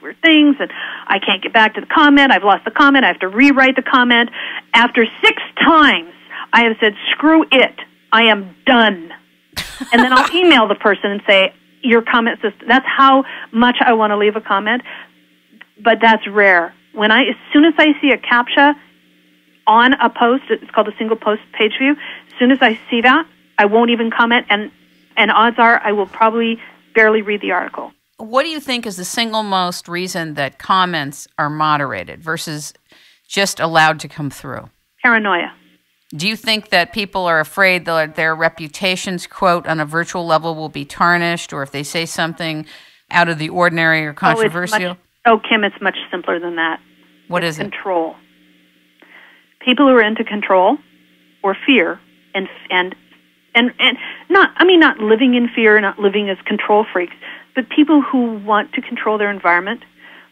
weird things, and I can't get back to the comment. I've lost the comment. I have to rewrite the comment. After 6 times, I have said, screw it. I am done. And then I'll email the person and say, your comment system. That's how much I want to leave a comment, but that's rare. As soon as I see a CAPTCHA on a post, it's called a single post page view, as soon as I see that, I won't even comment, and odds are I will probably barely read the article. What do you think is the single most reason that comments are moderated versus just allowed to come through? Paranoia. Do you think that people are afraid that their reputations, quote, on a virtual level will be tarnished, or if they say something out of the ordinary or controversial? Kim, it's much simpler than that. What is it? Control. People who are into control or fear and not living in fear, not living as control freaks, but people who want to control their environment,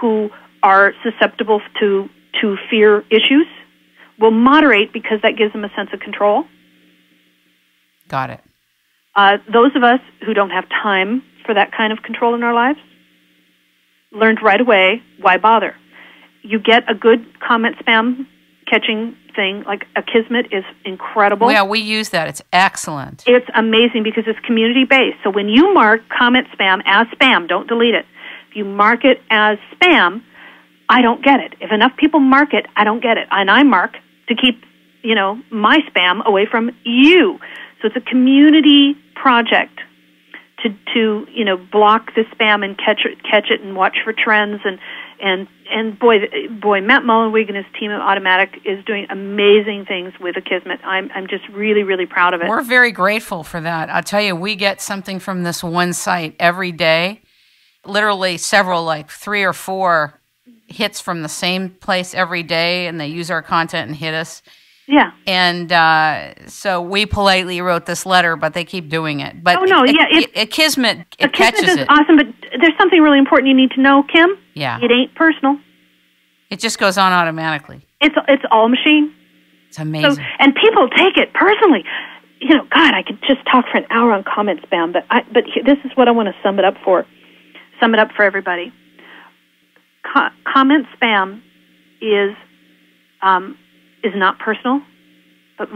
who are susceptible to fear issues, will moderate because that gives them a sense of control. Got it. Those of us who don't have time for that kind of control in our lives learned right away, why bother? You get a good comment spam catching thing, like a Kismet is incredible. Yeah, we use that. It's excellent. It's amazing because it's community-based. So when you mark comment spam as spam, don't delete it. If you mark it as spam, I don't get it. If enough people mark it, I don't get it. And I mark to keep, my spam away from you. So it's a community project to block the spam and catch it and watch for trends and boy, Matt Mullenweg and his team at Automatic is doing amazing things with a Kismet. I'm just really, really proud of it. We're very grateful for that. I'll tell you, we get something from this one site every day, literally several, like 3 or 4 hits from the same place every day, and they use our content and hit us. Yeah. And so we politely wrote this letter, but they keep doing it. But a Kismet, it catches it. Kismet is awesome, but there's something really important you need to know, Kim. Yeah. It ain't personal. It just goes on automatically. It's all machine. It's amazing. So, and people take it personally. God, I could just talk for an hour on comment spam, but this is what I want to sum it up for everybody. Comment spam is not personal, but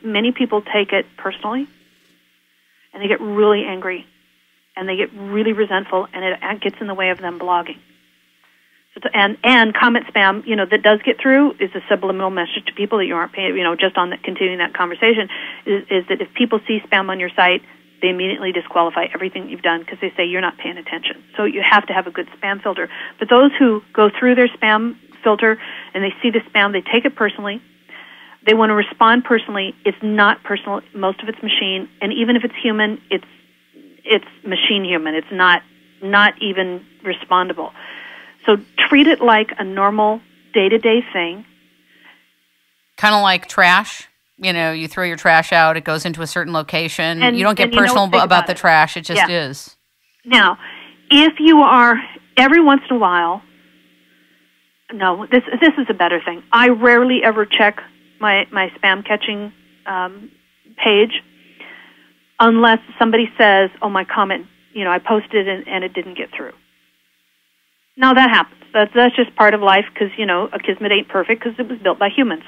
many people take it personally, and they get really angry, and they get really resentful, and it gets in the way of them blogging. So and comment spam, that does get through is a subliminal message to people that you aren't paying, just on continuing that conversation, is that if people see spam on your site, they immediately disqualify everything you've done because they say you're not paying attention. So you have to have a good spam filter. But those who go through their spam filter and they see the spam, they take it personally. They want to respond personally. It's not personal. Most of it's machine. And even if it's human, it's machine human. It's not even respondable. So treat it like a normal day-to-day thing. Kind of like trash. You throw your trash out, it goes into a certain location. And you don't get personal about the trash. It just is. Now, if you are, every once in a while, no, this is a better thing. I rarely ever check my spam catching page unless somebody says, oh, my comment, I posted and it didn't get through. Now, that happens. That's just part of life because, a Kismet ain't perfect because it was built by humans.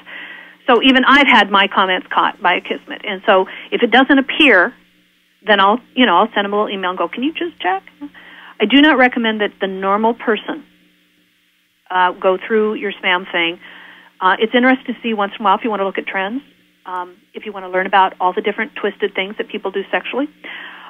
So even I've had my comments caught by a Kismet. And so if it doesn't appear, then I'll send them a little email and go, can you just check? I do not recommend that the normal person go through your spam thing. It's interesting to see once in a while if you want to look at trends, if you want to learn about all the different twisted things that people do sexually.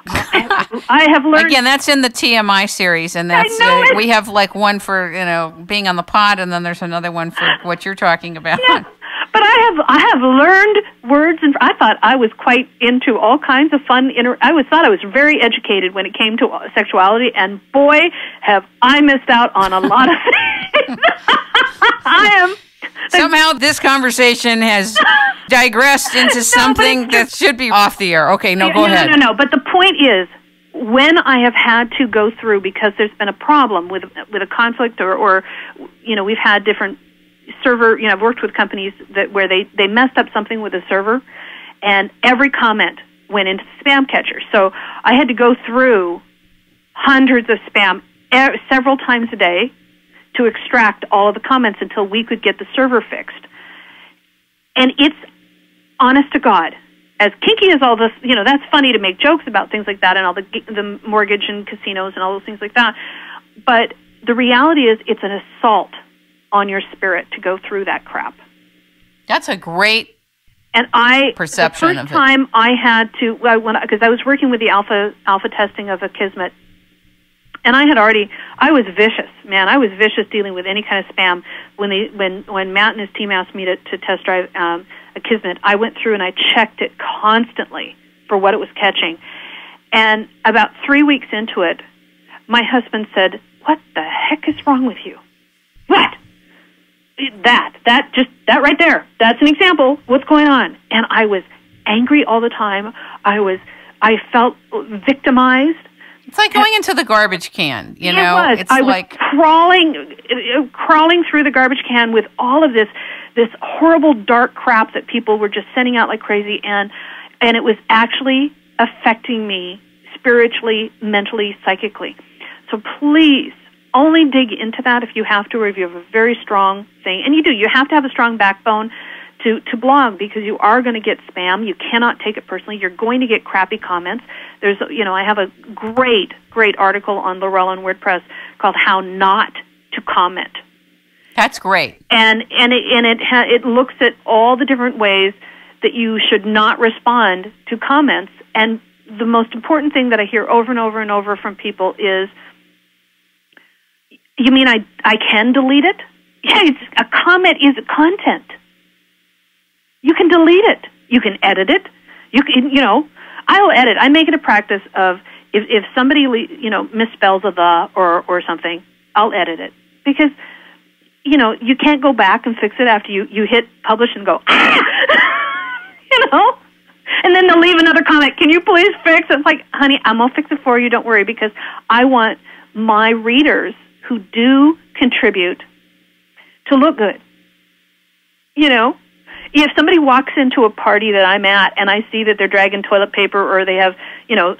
I have learned. Again, that's in the TMI series, and that's we have like one for being on the pod, and then there's another one for what you're talking about. Yeah. But I have learned words, and I thought I was quite into all kinds of fun. I thought I was very educated when it came to sexuality, and boy, have I missed out on a lot of things. Somehow this conversation has digressed into something that should be off the air. Okay, go ahead. No. But the point is, when I have had to go through because there's been a problem with a conflict, or we've had different server, I've worked with companies where they messed up something with a server, and every comment went into spam catcher. So I had to go through hundreds of spam several times a day to extract all of the comments until we could get the server fixed. And it's, honest to God, as kinky as all this, that's funny to make jokes about things like that and all the mortgage and casinos and all those things like that. But the reality is it's an assault on your spirit to go through that crap. That's a great perception of it. The first time I had to, because I was working with the alpha testing of a Kismet, and I was vicious, man. I was vicious dealing with any kind of spam. When Matt and his team asked me to test drive a Kismet, I went through and I checked it constantly for what it was catching. And about 3 weeks into it, my husband said, "What the heck is wrong with you?" What? That right there. That's an example. What's going on? And I was angry all the time. I felt victimized. It's like going into the garbage can, It was. I was crawling through the garbage can with all of this horrible dark crap that people were just sending out like crazy, and it was actually affecting me spiritually, mentally, psychically. So please, only dig into that if you have to, or if you have a very strong thing. And you do. You have to have a strong backbone to blog, because you are going to get spam. You cannot take it personally. You're going to get crappy comments. I have a great article on Lorelle and WordPress called "How Not to Comment." That's great. And it looks at all the different ways that you should not respond to comments. And the most important thing that I hear over and over and over from people is, "You mean I can delete it?" Yeah, a comment is content. You can delete it. You can edit it. I'll edit. I make it a practice of if somebody misspells a "the" or something, I'll edit it, because you can't go back and fix it after you hit publish and go and then they'll leave another comment. "Can you please fix it?" It's like, honey, I'm gonna fix it for you. Don't worry, because I want my readers who do contribute to look good. If somebody walks into a party that I'm at and I see that they're dragging toilet paper or they have,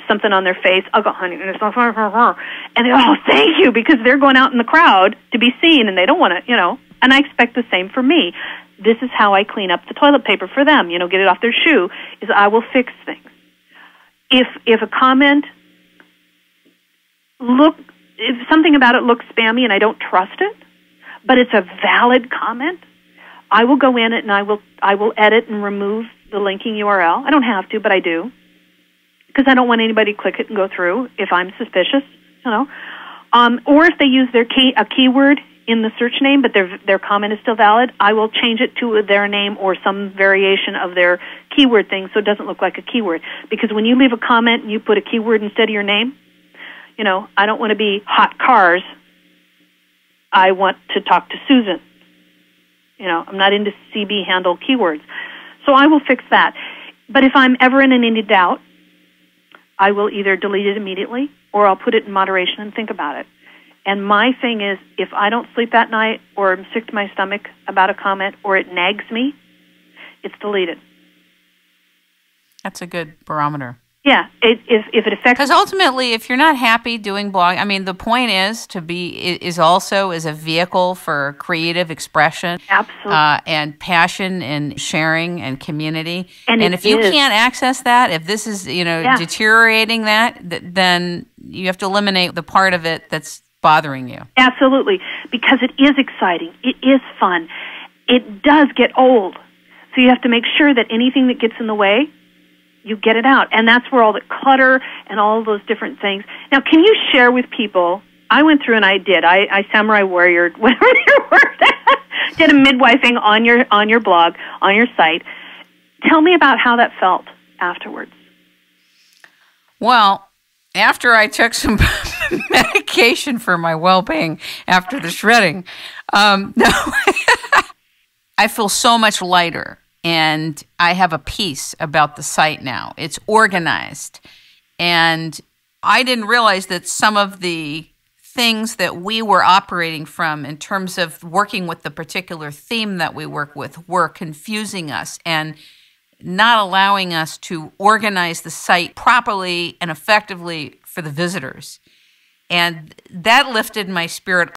something on their face, I'll go, "Honey," and they, "Oh, thank you," because they're going out in the crowd to be seen and they don't want to, and I expect the same for me. This is how I clean up the toilet paper for them, get it off their shoe, is I will fix things. If a comment if something about it looks spammy and I don't trust it, but it's a valid comment, I will go in it and I will edit and remove the linking URL. I don't have to, but I do, because I don't want anybody to click it and go through if I'm suspicious, or if they use a keyword in the search name, but their comment is still valid, I will change it to their name or some variation of their keyword thing so it doesn't look like a keyword. Because when you leave a comment and you put a keyword instead of your name, I don't want to be hot cars. I want to talk to Susan. I'm not into CB handle keywords. So I will fix that. But if I'm ever in any doubt, I will either delete it immediately or I'll put it in moderation and think about it. And my thing is, if I don't sleep that night or I'm sick to my stomach about a comment or it nags me, it's deleted. That's a good barometer. Yeah, if it affects... Because ultimately, if you're not happy doing blog, the point is is also as a vehicle for creative expression. Absolutely. And passion and sharing and community. And if you can't access that, if this is, deteriorating that, then you have to eliminate the part of it that's bothering you. Absolutely, because it is exciting. It is fun. It does get old. So you have to make sure that anything that gets in the way, you get it out. And that's where all the clutter and all those different things. Now, can you share with people, I went through and I samurai warrior, whatever your word, did a midwifing on your blog, on your site. Tell me about how that felt afterwards. Well, after I took some medication for my well-being after the shredding, I feel so much lighter. And I have a peace about the site now. It's organized. And I didn't realize that some of the things that we were operating from in terms of working with the particular theme that we work with were confusing us and not allowing us to organize the site properly and effectively for the visitors. And that lifted my spirit